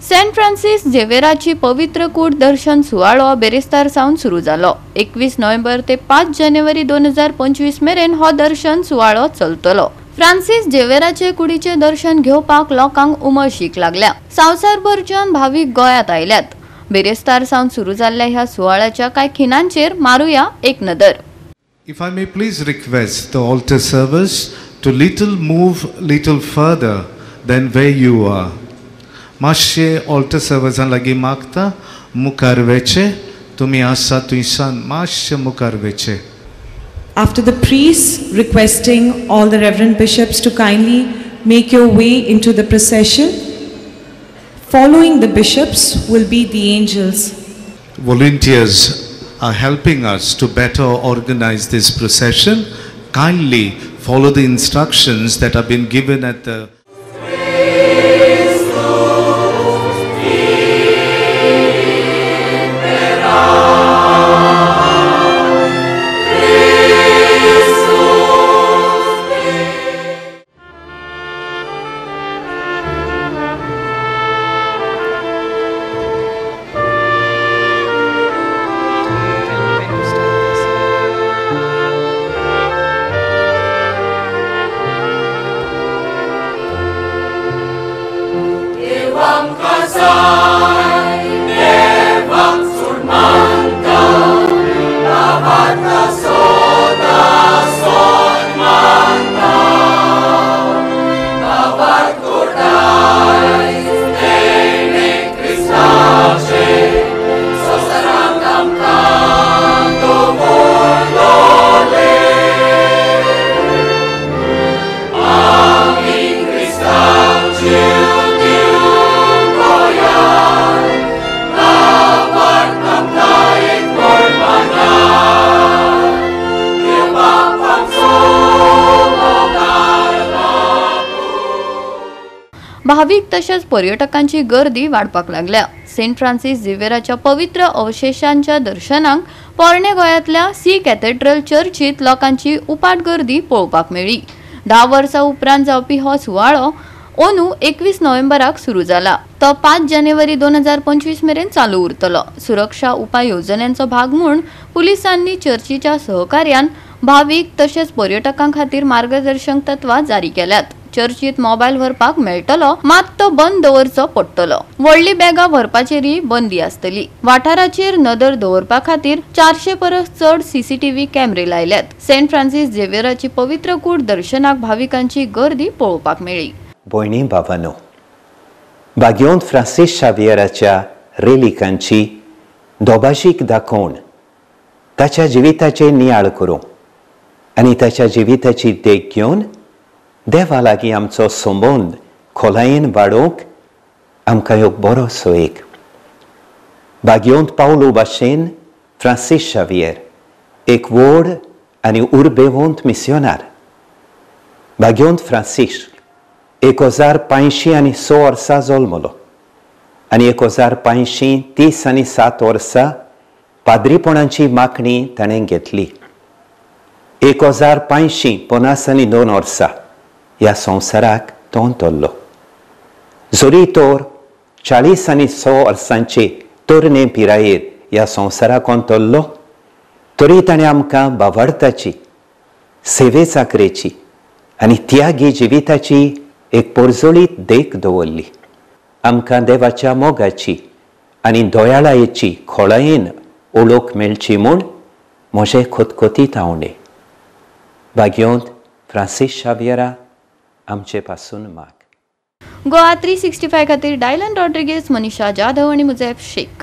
Saint Francis झेवियराची पवित्र कूड दर्शन सुवाळो बेरेस्तार सावन सुरू जालो। 21 नोव्हेंबर ते 5 जानेवारी 2025 मेरेन हो दर्शन सुवाळो चलतलो। फ्रांसिस झेवियराचे कुडीचे दर्शन घेवपाक लोकांक उमळशीक लागल्या। संवसारभरच्यान भाविक गोंयांत आयल्यात। बेरेस्तार सावन सुरू जाल्ल्या ह्या सुवाळ्याच्या कांय खिणांचेर मारुया एक नदर। If I may please request the altar servers to move little further than where you are. मातशे altar servers लागी मागता मुखार वेचे, तुमी आसा तुयसान मातशे मुखार वेचे। After the priests requesting all the reverend bishops to kindly make your way into the procession, following the bishops will be the angels. Volunteers are helping us to better organize this procession. Kindly follow the instructions that have been given at the भाविक तसेच पर्यटकांची गर्दी वाढपाक लागल्या। Saint Francis झेवियराच्या पवित्र अवशेषांच्या दर्शनाक पोरणे गोंयांतल्या C cathedral चर्चीत लोकांची उपाट गर्दी पळोवपाक मेळ्ळी। 10 वर्सां उपरांत जावपी हो सुवाळो अंदू 21 नोव्हेंबराक सुरू जाला। तो 5 जानेवारी 2025 मेरेन चालू उरतलो। सुरक्षा उपाय येवजण्यांचो भाग म्हूण पुलिसांनी चर्चीच्या सहकार्यान भाविक तसेच पर्यटकां खातीर मार्गदर्शक तत्वां जारी केल्यात। चर्चीत मोबाईल व्हरपाक मेळटलो, मात तो बंद दवरचो पडटलो। व्हडली बॅगा व्हरपाचेरय बंदी आसतली। वाठाराचेर नदर दवरपा खातीर 400 परस चड सीसीटीव्ही कॅमेरे लायल्यात। सेंट फ्रांसिस झेवियराची पवित्र कूड दर्शनाक भाविकांची गर्दी पळोवपाक मेळ्ळी। भयणी भावांनो, बागयोंत फ्रांसिस झेवियराच्या रेलिकांची दोबाशीक दाखोवन ताच्या जिविताचे नियाळ करूं आनी ताच्या जिविताची देख घेवन देवा लागीं आमचो संबंद खोलायेन वाडोवंक आमकां एक बरो सोयेक। बागयोंत पावलो भाशेन फ्रांसिस झेवियर एक व्हड आनी उर्बेवंत मिस्योनार। बागयोंत फ्रांसिस 1506 वर्सां जल्मलो आनी 1537 वर्सां पाद्रीपणाची मागणी ताणें घेतली। 1552 वर्सां ह्या संवसाराक तोंड तोल्लो। जोरी तोर 40 वर्सांचे तरणे पिरायेर ह्या संवसाराक तोल्लो, तरी ताणें आमकां बावार्थाची, सेवे चाकरेची आनी त्यागी जिविताची एक परजळीत देख दवरली। आमकां देवाच्या मोगाची आनी दयाळायेची खोळायेन ओळख मेळची म्हूण म्हजें खोतखोतीत आवंडे। बागयोंत फ्रांसिस झेवियरा आमचे पासून माग। गोवा 365 खातीर डायलन रॉड्रिगेज, मनीषा जाधव आणि मुजेफ शेख।